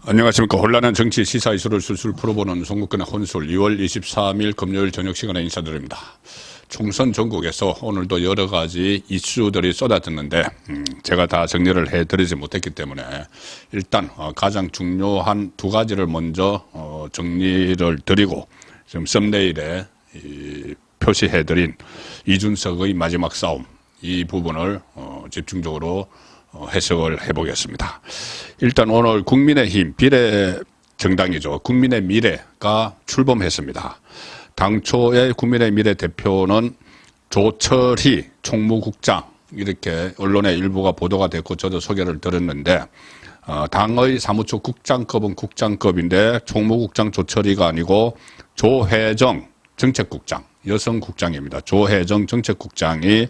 안녕하십니까. 혼란한 정치 시사 이슈를 술술 풀어보는 송국근의 혼술 2월 23일 금요일 저녁 시간에 인사드립니다. 총선 전국에서 오늘도 여러 가지 이슈들이 쏟아졌는데 제가 다 정리를 해드리지 못했기 때문에 일단 가장 중요한 두 가지를 먼저 정리를 드리고 지금 썸네일에 표시해드린 이준석의 마지막 싸움 이 부분을 집중적으로 해석을 해보겠습니다. 일단 오늘 국민의힘 비례정당이죠. 국민의 미래가 출범했습니다. 당초에 국민의 미래 대표는 조철희 총무국장 이렇게 언론의 일부가 보도가 됐고 저도 소개를 들었는데 당의 사무처 국장급은 국장급인데 총무국장 조철희가 아니고 조혜정 정책국장 여성국장입니다. 조혜정 정책국장이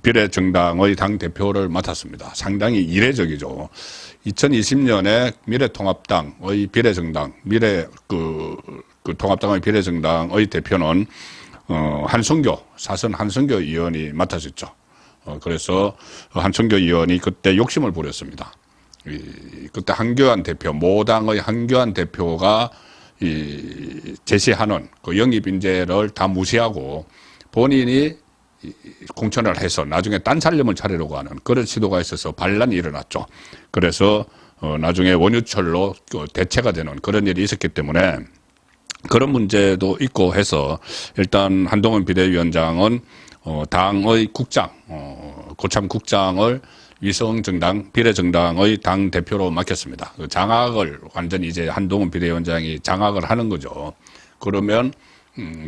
비례정당의 당대표를 맡았습니다. 상당히 이례적이죠. 2020년에 미래통합당의 비례정당, 통합당의 비례정당의 대표는, 한성교, 사선 한성교 의원이 맡았었죠. 그래서 한성교 의원이 그때 욕심을 부렸습니다. 그때 한교안 대표, 모당의 한교안 대표가 제시하는 그 영입인재를 다 무시하고 본인이 공천을 해서 나중에 딴 살림을 차리려고 하는 그런 시도가 있어서 반란이 일어났죠. 그래서 나중에 원유철로 대체가 되는 그런 일이 있었기 때문에 그런 문제도 있고 해서 일단 한동훈 비대위원장은 당의 국장, 고참 국장을 위성정당, 비례정당의 당 대표로 맡겼습니다. 그 장악을 완전히 이제 한동훈 비대위원장이 장악을 하는 거죠. 그러면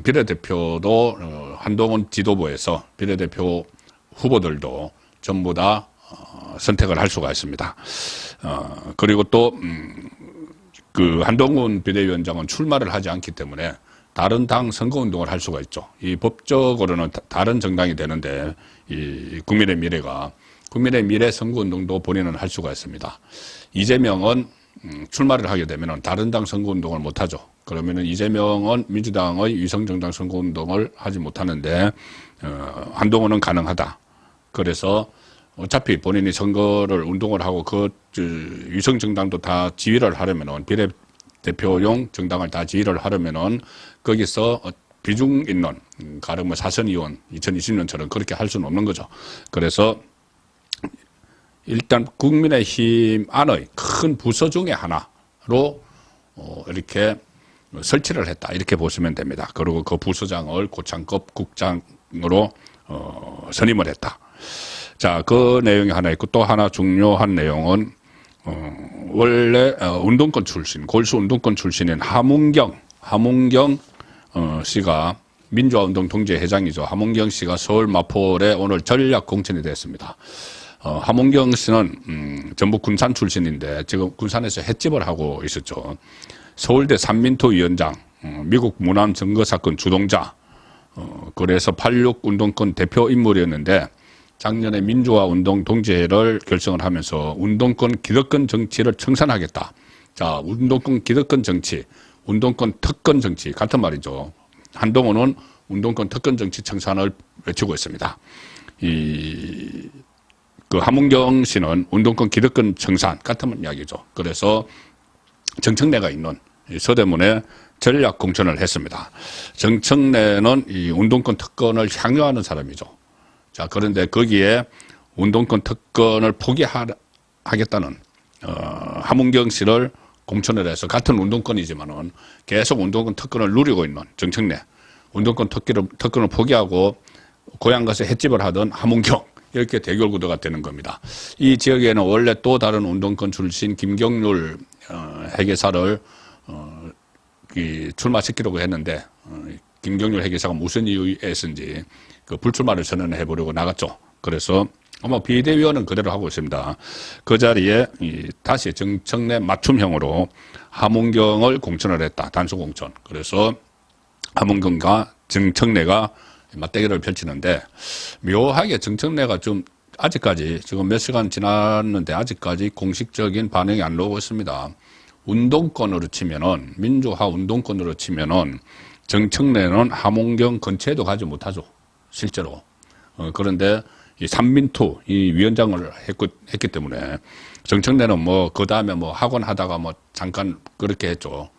비례대표도 한동훈 지도부에서 비례대표 후보들도 전부 다 선택을 할 수가 있습니다. 그리고 또 그 한동훈 비대위원장은 출마를 하지 않기 때문에 다른 당 선거운동을 할 수가 있죠. 이 법적으로는 다른 정당이 되는데 이 국민의 미래 선거운동도 본인은 할 수가 있습니다. 이재명은 출마를 하게 되면 다른 당 선거운동을 못하죠. 그러면 이재명은 민주당의 위성정당 선거운동을 하지 못하는데 한동훈은 가능하다. 그래서 어차피 본인이 선거를 운동을 하고 그 위성정당도 다 지휘를 하려면은 비례대표용 정당을 다 지휘를 하려면은 거기서 비중 있는 가령 뭐 사선 의원 2020년처럼 그렇게 할 수는 없는 거죠. 그래서 일단 국민의힘 안의 큰 부서 중에 하나로 이렇게 설치를 했다 이렇게 보시면 됩니다. 그리고 그 부서장을 고창급 국장으로 선임을 했다. 자, 그 내용이 하나 있고 또 하나 중요한 내용은 원래 운동권 출신, 골수 운동권 출신인 하문경 씨가 민주화운동 동지회장이죠. 하문경 씨가 서울 마포에 오늘 전략 공천이 됐습니다. 하문경 씨는 전북 군산 출신인데 지금 군산에서 횟집을 하고 있었죠. 서울대 삼민토 위원장, 미국 무남 증거 사건 주동자, 그래서 86 운동권 대표 인물이었는데 작년에 민주화 운동 동지회를 결성을 하면서 운동권 기득권 정치를 청산하겠다. 자, 운동권 기득권 정치, 운동권 특권 정치 같은 말이죠. 한동훈은 운동권 특권 정치 청산을 외치고 있습니다. 그 하문경 씨는 운동권 기득권 청산 같은 이야기죠. 그래서 정청래가 있는 서대문에 전략 공천을 했습니다. 정청래는 이 운동권 특권을 향유하는 사람이죠. 자, 그런데 거기에 운동권 특권을 포기하겠다는 하문경 씨를 공천을 해서 같은 운동권이지만은 계속 운동권 특권을 누리고 있는 정청래, 운동권 특권을 포기하고 고향 가서 횟집을 하던 하문경 이렇게 대결 구도가 되는 겁니다. 이 지역에는 원래 또 다른 운동권 출신 김경률 회계사를 출마시키려고 했는데 김경률 회계사가 무슨 이유에서인지 그 불출마를 선언해 보려고 나갔죠. 그래서 아마 비대위원은 그대로 하고 있습니다. 그 자리에 다시 정청래 맞춤형으로 하문경을 공천을 했다. 단수 공천. 그래서 하문경과 정청래가 맞대결을 펼치는데 묘하게 정청래가 좀 아직까지 지금 몇 시간 지났는데 아직까지 공식적인 반응이 안 나오고 있습니다. 운동권으로 치면은 민주화 운동권으로 치면은 정청래는 하문경 근처에도 가지 못하죠. 실제로. 그런데 이 삼민투 이 위원장을 했기 때문에 정청래는 뭐 그 다음에 뭐 학원 하다가 뭐 잠깐 그렇게 했죠.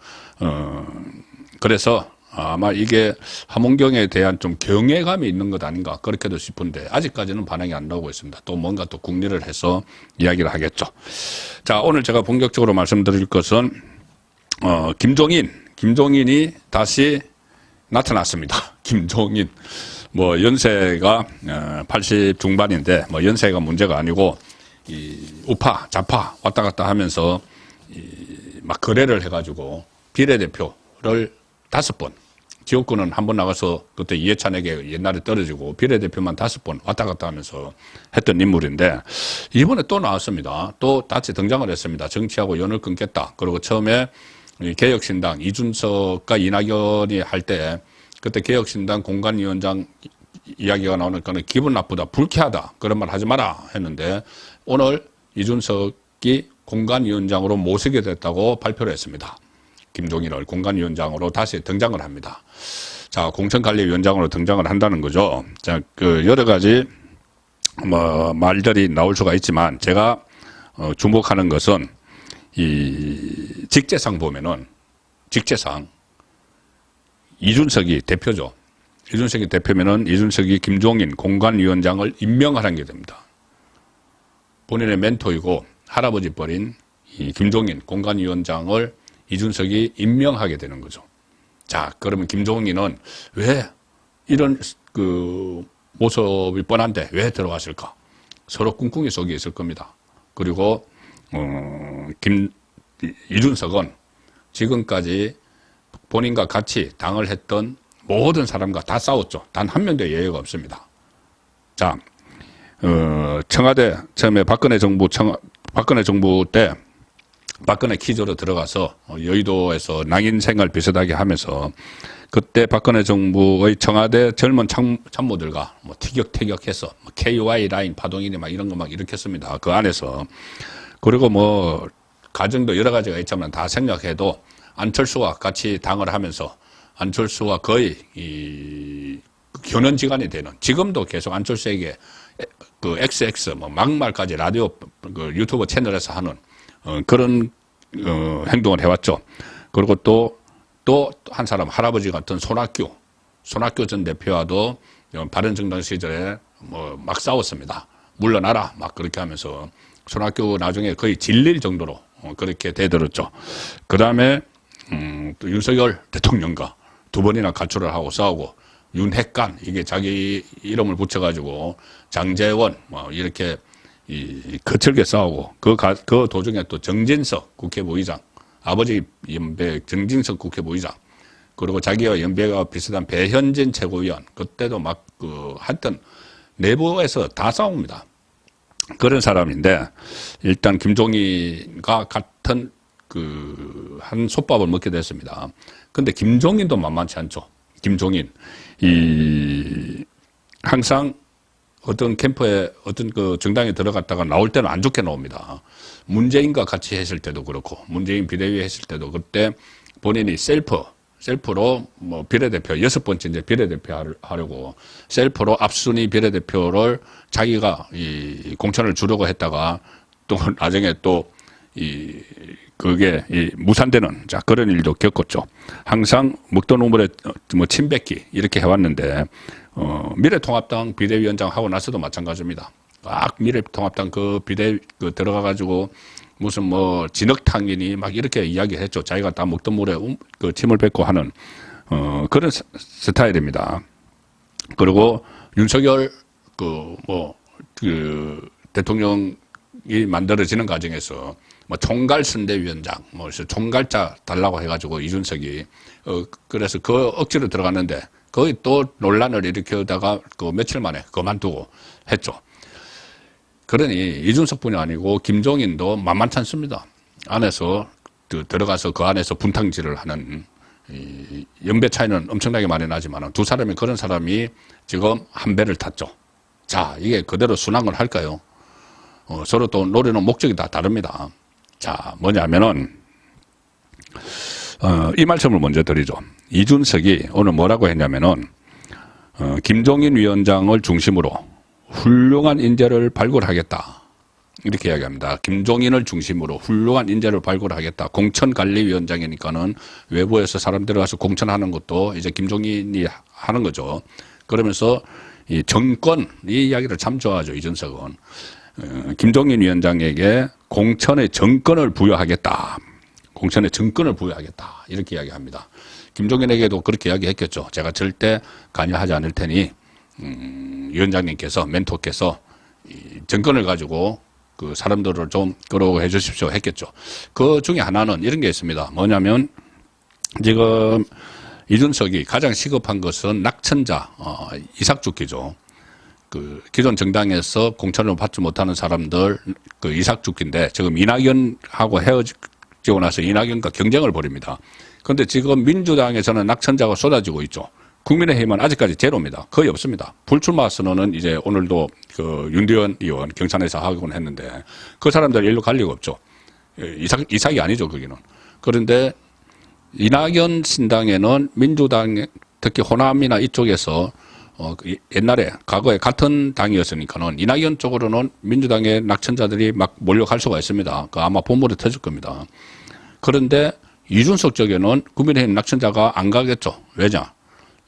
그래서 아마 이게 함원경에 대한 좀 경외감이 있는 것 아닌가 그렇게도 싶은데 아직까지는 반응이 안 나오고 있습니다. 또 뭔가 또 궁리를 해서 이야기를 하겠죠. 자, 오늘 제가 본격적으로 말씀드릴 것은 김종인이 다시 나타났습니다. 김종인 뭐 연세가 80 중반인데 뭐 연세가 문제가 아니고 이 우파 좌파 왔다 갔다 하면서 막 거래를 해가지고 비례대표를 5번 지역구는 한 번 나가서 그때 이해찬에게 옛날에 떨어지고 비례대표만 5번 왔다 갔다 하면서 했던 인물인데 이번에 또 나왔습니다. 또 다시 등장을 했습니다. 정치하고 연을 끊겠다. 그리고 처음에 개혁신당 이준석과 이낙연이 할 때 그때 개혁신당 공관위원장 이야기가 나오니까 기분 나쁘다, 불쾌하다 그런 말 하지 마라 했는데 오늘 이준석이 공관위원장으로 모시게 됐다고 발표를 했습니다. 김종인을 공관위원장으로 다시 등장을 합니다. 자, 공천관리위원장으로 등장을 한다는 거죠. 자, 그 여러 가지 뭐 말들이 나올 수가 있지만 제가 주목하는 것은 이 직제상 보면은 직제상 이준석이 대표죠. 이준석이 대표면은 이준석이 김종인 공관위원장을 임명하는 게 됩니다. 본인의 멘토이고 할아버지 뻘인 이 김종인 공관위원장을 이준석이 임명하게 되는 거죠. 자, 그러면 김종인은 왜 이런 그 모습이 뻔한데 왜 들어왔을까? 서로 꿍꿍이 속에 있을 겁니다. 그리고 이준석은 지금까지 본인과 같이 당을 했던 모든 사람과 다 싸웠죠. 단 한 명도 예외가 없습니다. 자, 청와대 처음에 박근혜 정부 때 박근혜 키조로 들어가서 여의도에서 낭인 생활 비슷하게 하면서 그때 박근혜 정부의 청와대 젊은 참모들과 뭐 티격태격해서 KY 라인 파동이니 막 이런 거 막 일으켰습니다. 그 안에서. 그리고 뭐 과정도 여러 가지가 있지만 다 생략해도 안철수와 같이 당을 하면서 안철수와 거의 이 견원지간이 되는 지금도 계속 안철수에게 그 XX 뭐 막말까지 라디오 그 유튜브 채널에서 하는 그런 행동을 해왔죠. 그리고 또 한 사람 할아버지 같은 손학규 전 대표와도 바른정당 시절에 뭐 막 싸웠습니다. 물러나라 막 그렇게 하면서 손학규 나중에 거의 질릴 정도로 그렇게 대들었죠. 그 다음에 또 윤석열 대통령과 2번이나 가출을 하고 싸우고 윤핵관 이게 자기 이름을 붙여가지고 장제원 뭐 이렇게 거칠게 싸우고 그 도중에 또 정진석 국회부의장 아버지 연배 정진석 국회부의장 그리고 자기와 연배가 비슷한 배현진 최고위원 그때도 막 하여튼 내부에서 다 싸웁니다. 그런 사람인데 일단 김종인과 같은 한 솥밥을 먹게 됐습니다. 근데 김종인도 만만치 않죠. 김종인 항상 어떤 캠프에 어떤 그 정당에 들어갔다가 나올 때는 안 좋게 나옵니다. 문재인과 같이 했을 때도 그렇고 문재인 비대위 했을 때도 그때 본인이 셀프로 뭐 비례대표 6번째 이제 비례대표 하려고 셀프로 앞순위 비례대표를 자기가 공천을 주려고 했다가 또 나중에 또 그게 무산되는 그런 일도 겪었죠. 항상 먹던 우물에 뭐 침뱉기 이렇게 해왔는데 미래통합당 비대위원장 하고 나서도 마찬가지입니다. 막 미래통합당 그 들어가가지고 무슨 뭐 진흙탕이니 막 이렇게 이야기했죠. 자기가 다 먹던 물에 그 침을 뱉고 하는 그런 스타일입니다. 그리고 윤석열 대통령이 만들어지는 과정에서 뭐 총괄선대위원장, 뭐 총괄자 달라고 해가지고 이준석이 그래서 그 억지로 들어갔는데 거의 또 논란을 일으켜다가 그 며칠 만에 그만두고 했죠. 그러니 이준석뿐이 아니고 김종인도 만만치 않습니다. 안에서 들어가서 그 안에서 분탕질을 하는 연배 차이는 엄청나게 많이 나지만 두 사람이 그런 사람이 지금 한 배를 탔죠. 자, 이게 그대로 순항을 할까요? 서로 또 노리는 목적이 다 다릅니다. 자, 뭐냐면은 이 말씀을 먼저 드리죠. 이준석이 오늘 뭐라고 했냐면은 김종인 위원장을 중심으로 훌륭한 인재를 발굴하겠다. 이렇게 이야기합니다. 김종인을 중심으로 훌륭한 인재를 발굴하겠다. 공천관리위원장이니까는 외부에서 사람 들어가서 공천하는 것도 이제 김종인이 하는 거죠. 그러면서 이 정권, 이 이야기를 참 좋아하죠. 이준석은. 김종인 위원장에게 공천의 정권을 부여하겠다. 공천의 정권을 부여하겠다. 이렇게 이야기합니다. 김종인에게도 그렇게 이야기했겠죠. 제가 절대 관여하지 않을 테니 위원장님께서, 멘토께서 이 정권을 가지고 그 사람들을 좀 끌어오게 해 주십시오 했겠죠. 그 중에 하나는 이런 게 있습니다. 뭐냐면 지금 이준석이 가장 시급한 것은 낙천자, 이삭죽기죠. 그 기존 정당에서 공천을 받지 못하는 사람들 그 이삭죽기인데 지금 이낙연하고 헤어지고 나서 이낙연과 경쟁을 벌입니다. 그런데 지금 민주당에서는 낙천자가 쏟아지고 있죠. 국민의힘은 아직까지 제로입니다. 거의 없습니다. 불출마 선언은 이제 오늘도 그 윤대현 의원 경산에서 하곤 했는데 그 사람들 일로 갈 리가 없죠. 이삭이 아니죠, 거기는. 그런데 이낙연 신당에는 민주당, 특히 호남이나 이쪽에서 옛날에 과거에 같은 당이었으니까는 이낙연 쪽으로는 민주당의 낙천자들이 막 몰려갈 수가 있습니다. 그 아마 본물이 터질 겁니다. 그런데 이준석 쪽에는 국민의힘 낙천자가 안 가겠죠. 왜냐?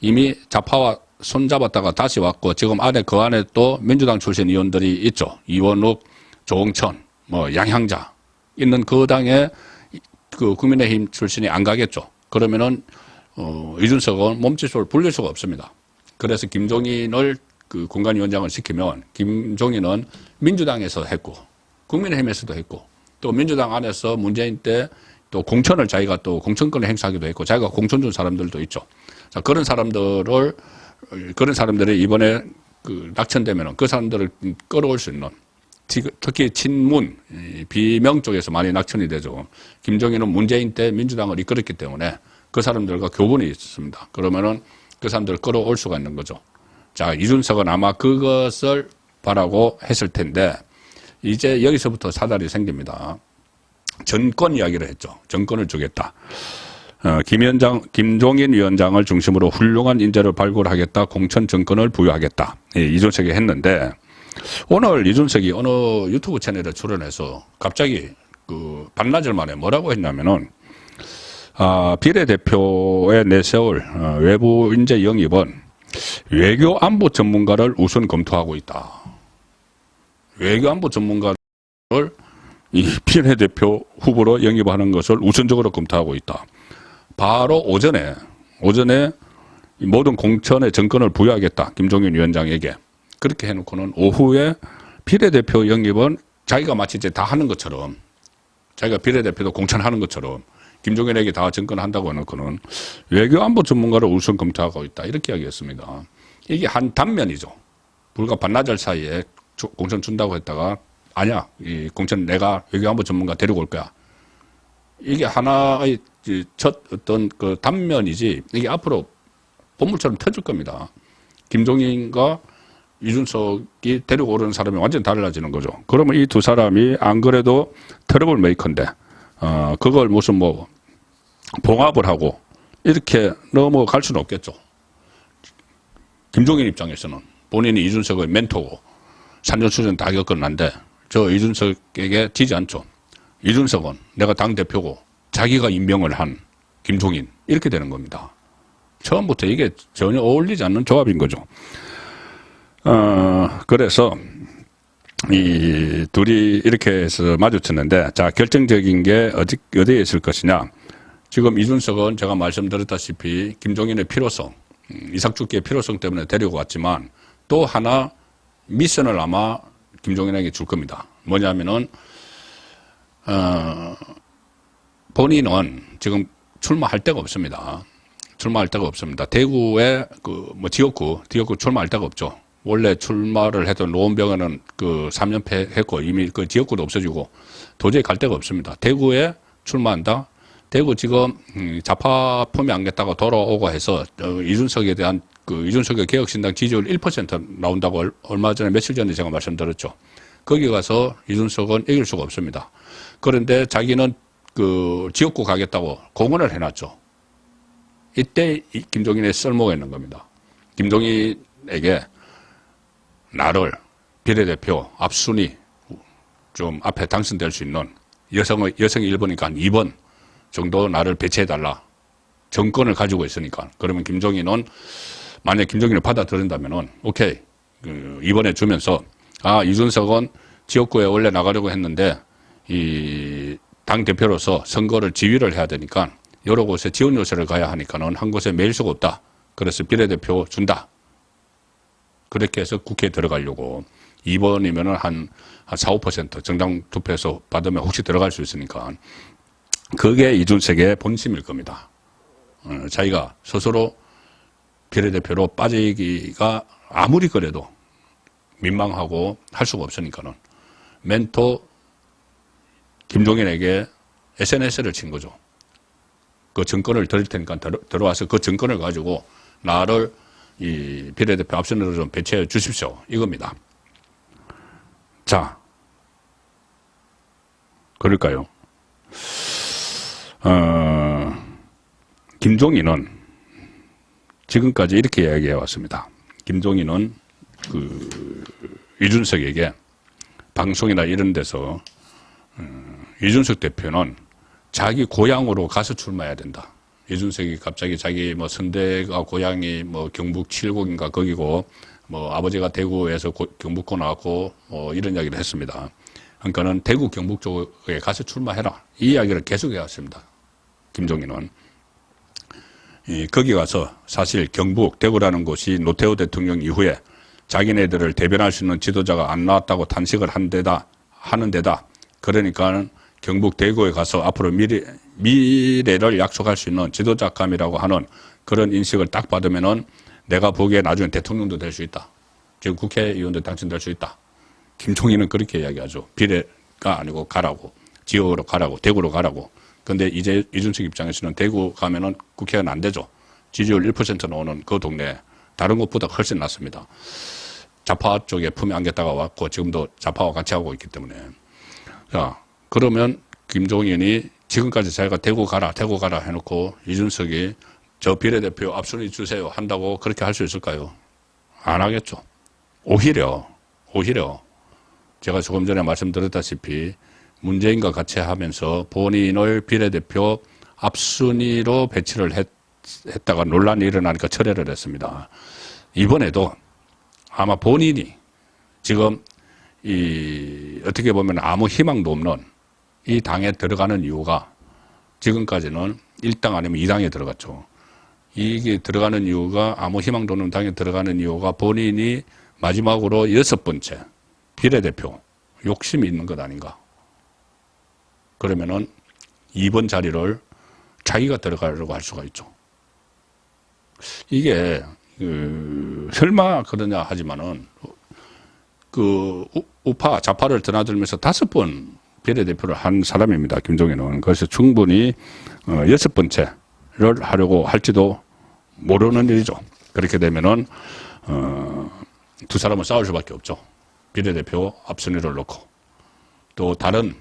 이미 좌파와 손잡았다가 다시 왔고 지금 그 안에 또 민주당 출신 의원들이 있죠. 이원욱, 조홍천, 양향자 있는 그 당에 그 국민의힘 출신이 안 가겠죠. 그러면은 이준석은 몸짓을 불릴 수가 없습니다. 그래서 김종인을 그 공관위원장을 시키면 김종인은 민주당에서 했고 국민의힘에서도 했고 또 민주당 안에서 문재인 때 또 공천을 자기가 또 공천권을 행사하기도 했고 자기가 공천 준 사람들도 있죠. 자, 그런 사람들이 이번에 그 낙천되면은 그 사람들을 끌어올 수 있는 특히 친문, 비명 쪽에서 많이 낙천이 되죠. 김종인은 문재인 때 민주당을 이끌었기 때문에 그 사람들과 교분이 있습니다. 그러면은 그 사람들을 끌어올 수가 있는 거죠. 자, 이준석은 아마 그것을 바라고 했을 텐데 이제 여기서부터 사달이 생깁니다. 정권 이야기를 했죠. 정권을 주겠다. 김종인 위원장을 중심으로 훌륭한 인재를 발굴하겠다. 공천 정권을 부여하겠다. 이준석이 했는데 오늘 이준석이 어느 유튜브 채널에 출연해서 갑자기 그 반나절 만에 뭐라고 했냐면은 비례대표에 내세울 외부 인재 영입은 외교 안보 전문가를 우선 검토하고 있다. 외교 안보 전문가를 이 비례대표 후보로 영입하는 것을 우선적으로 검토하고 있다. 바로 오전에 모든 공천의 정권을 부여하겠다. 김종인 위원장에게. 그렇게 해놓고는 오후에 비례대표 영입은 자기가 마치 이제 다 하는 것처럼 자기가 비례대표도 공천하는 것처럼 김종인에게 다 정권한다고 해놓고는 외교안보 전문가를 우선 검토하고 있다. 이렇게 이야기했습니다. 이게 한 단면이죠. 불과 반나절 사이에 공천 준다고 했다가 아니야. 이 공천 내가 외교안보 전문가 데리고 올 거야. 이게 하나의 첫 어떤 그 단면이지 이게 앞으로 본물처럼 터질 겁니다. 김종인과 이준석이 데리고 오르는 사람이 완전히 달라지는 거죠. 그러면 이 두 사람이 안 그래도 트러블 메이커인데, 그걸 무슨 봉합을 하고 이렇게 넘어갈 수는 없겠죠. 김종인 입장에서는 본인이 이준석의 멘토고 산전수전 다 겪었는데 저 이준석에게 지지 않죠. 이준석은 내가 당대표고 자기가 임명을 한 김종인 이렇게 되는 겁니다. 처음부터 이게 전혀 어울리지 않는 조합인 거죠. 그래서 이 둘이 이렇게 해서 마주쳤는데 자 결정적인 게 어디에 있을 것이냐. 지금 이준석은 제가 말씀드렸다시피 김종인의 필요성, 이삭죽기의 필요성 때문에 데리고 왔지만 또 하나 미션을 아마 김종인에게 줄 겁니다. 뭐냐면은 본인은 지금 출마할 데가 없습니다. 출마할 데가 없습니다. 대구에 지역구 출마할 데가 없죠. 원래 출마를 했던 노원병은 그 3연패 했고 이미 그 지역구도 없어지고 도저히 갈 데가 없습니다. 대구에 출마한다. 대구 지금 좌파 품에 안겠다고 돌아오고 해서 이준석에 대한 이준석의 개혁신당 지지율 1% 나온다고 얼마 전에 며칠 전에 제가 말씀드렸죠. 거기 가서 이준석은 이길 수가 없습니다. 그런데 자기는 그 지역구 가겠다고 공언을 해놨죠. 이때 김종인의 쓸모가 있는 겁니다. 김종인에게 나를 비례대표 앞순위 좀 앞에 당선될 수 있는 여성이 1번이니까 한 2번 정도 나를 배치해달라. 정권을 가지고 있으니까. 그러면 김종인은 만약 김종인을 받아들인다면은 오케이. 이번에 주면서 이준석은 지역구에 원래 나가려고 했는데 이 당 대표로서 선거를 지휘를 해야 되니까 여러 곳에 지원 요새를 가야 하니까는 한 곳에 매일 수가 없다. 그래서 비례대표 준다. 그렇게 해서 국회에 들어가려고 2번이면은 한 4, 5% 정당 투표에서 받으면 혹시 들어갈 수 있으니까 그게 이준석의 본심일 겁니다. 자기가 스스로 비례대표로 빠지기가 아무리 그래도 민망하고 할 수가 없으니까는 멘토 김종인에게 SNS를 친 거죠. 그 정권을 드릴 테니까 들어와서 그 정권을 가지고 나를 이 비례대표 앞선으로 좀 배치해 주십시오. 이겁니다. 자, 그럴까요? 김종인은 지금까지 이렇게 이야기해 왔습니다. 김종인은 이준석에게 방송이나 이런 데서 이준석 대표는 자기 고향으로 가서 출마해야 된다. 이준석이 갑자기 자기 뭐 선대가 고향이 뭐 경북 칠곡인가 거기고 뭐 아버지가 대구에서 경북고 나왔고 뭐 이런 이야기를 했습니다. 그러니까는 대구 경북 쪽에 가서 출마해라. 이 이야기를 계속 해왔습니다. 김종인은. 거기 가서 사실 경북 대구라는 곳이 노태우 대통령 이후에 자기네들을 대변할 수 있는 지도자가 안 나왔다고 탄식을 하는 데다. 그러니까 경북 대구에 가서 앞으로 미래를 약속할 수 있는 지도자감이라고 하는 그런 인식을 딱 받으면은 내가 보기에 나중에 대통령도 될 수 있다. 지금 국회의원도 당선될 수 있다. 김종인은 그렇게 이야기하죠. 비례가 아니고 가라고. 지역으로 가라고. 대구로 가라고. 근데 이제 이준석 입장에서는 대구 가면은 국회의원 안 되죠. 지지율 1% 나오는 그 동네 다른 곳보다 훨씬 낫습니다. 좌파 쪽에 품에 안겼다가 왔고 지금도 좌파와 같이 하고 있기 때문에. 자, 그러면 김종인이 지금까지 자기가 대구 가라 해놓고 이준석이 저 비례대표 앞순위 주세요 한다고 그렇게 할 수 있을까요? 안 하겠죠. 오히려 제가 조금 전에 말씀드렸다시피 문재인과 같이 하면서 본인을 비례대표 앞순위로 배치를 했다가 논란이 일어나니까 철회를 했습니다. 이번에도 아마 본인이 지금 어떻게 보면 아무 희망도 없는 이 당에 들어가는 이유가 지금까지는 1당 아니면 2당에 들어갔죠. 이게 들어가는 이유가 아무 희망도 없는 당에 들어가는 이유가 본인이 마지막으로 6번째 비례대표 욕심이 있는 것 아닌가. 그러면은 2번 자리를 자기가 들어가려고 할 수가 있죠. 이게 설마 그러냐 하지만은 우파 좌파를 드나들면서 5번 비례대표를 한 사람입니다. 김종인은. 그래서 충분히 6번째를 하려고 할지도 모르는 일이죠. 그렇게 되면은 두 사람은 싸울 수밖에 없죠. 비례대표 앞순위를 놓고 또 다른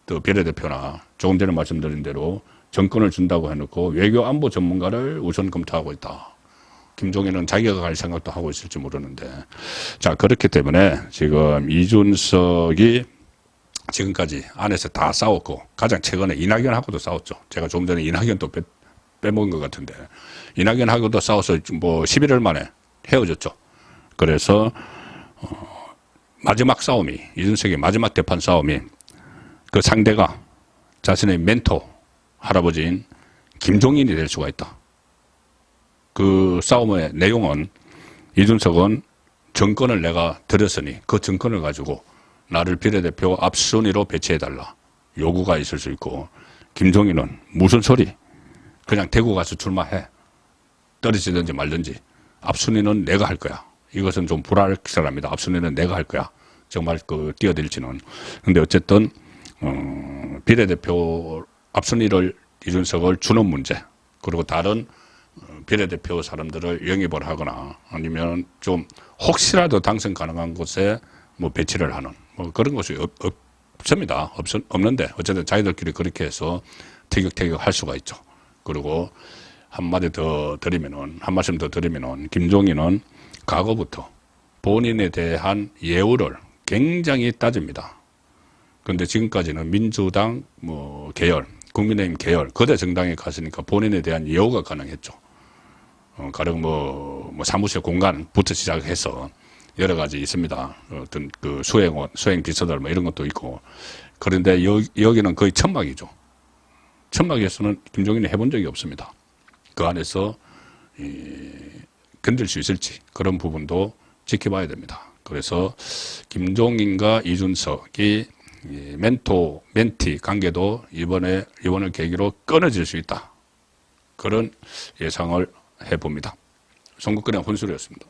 또 비례대표나 조금 전에 말씀드린 대로 정권을 준다고 해놓고 외교 안보 전문가를 우선 검토하고 있다. 김종인은 자기가 갈 생각도 하고 있을지 모르는데. 자, 그렇기 때문에 지금 이준석이 지금까지 안에서 다 싸웠고, 가장 최근에 이낙연하고도 싸웠죠. 제가 조금 전에 이낙연도 빼먹은 것 같은데, 이낙연하고도 싸워서 뭐 11월 만에 헤어졌죠. 그래서, 마지막 싸움이, 이준석의 마지막 대판 싸움이 그 상대가 자신의 멘토 할아버지인 김종인이 될 수가 있다. 그 싸움의 내용은 이준석은 정권을 내가 들였으니 그 정권을 가지고 나를 비례대표 앞순위로 배치해달라. 요구가 있을 수 있고, 김종인은 무슨 소리? 그냥 대구 가서 출마해. 떨어지든지 말든지. 앞순위는 내가 할 거야. 이것은 좀 불확실합니다. 앞순위는 내가 할 거야. 정말 뛰어들지는. 근데 어쨌든, 비례대표 앞순위를 이준석을 주는 문제. 그리고 다른 비례대표 사람들을 영입을 하거나 아니면 좀 혹시라도 당선 가능한 곳에 뭐 배치를 하는 뭐 그런 것이 없습니다. 없는데 어쨌든 자기들끼리 그렇게 해서 티격태격 할 수가 있죠. 그리고 한 말씀 더 드리면은 김종인은 과거부터 본인에 대한 예우를 굉장히 따집니다. 그런데 지금까지는 민주당 계열, 국민의힘 계열, 거대 정당에 갔으니까 본인에 대한 예우가 가능했죠. 가령 사무실 공간부터 시작해서 여러 가지 있습니다. 어떤 그 수행 비서들 이런 것도 있고. 그런데 여기는 거의 천막이죠. 천막에서는 김종인이 해본 적이 없습니다. 그 안에서 견딜 수 있을지 그런 부분도 지켜봐야 됩니다. 그래서 김종인과 이준석이 멘티 관계도 이번을 계기로 끊어질 수 있다. 그런 예상을 해봅니다. 송국근의 혼술이었습니다.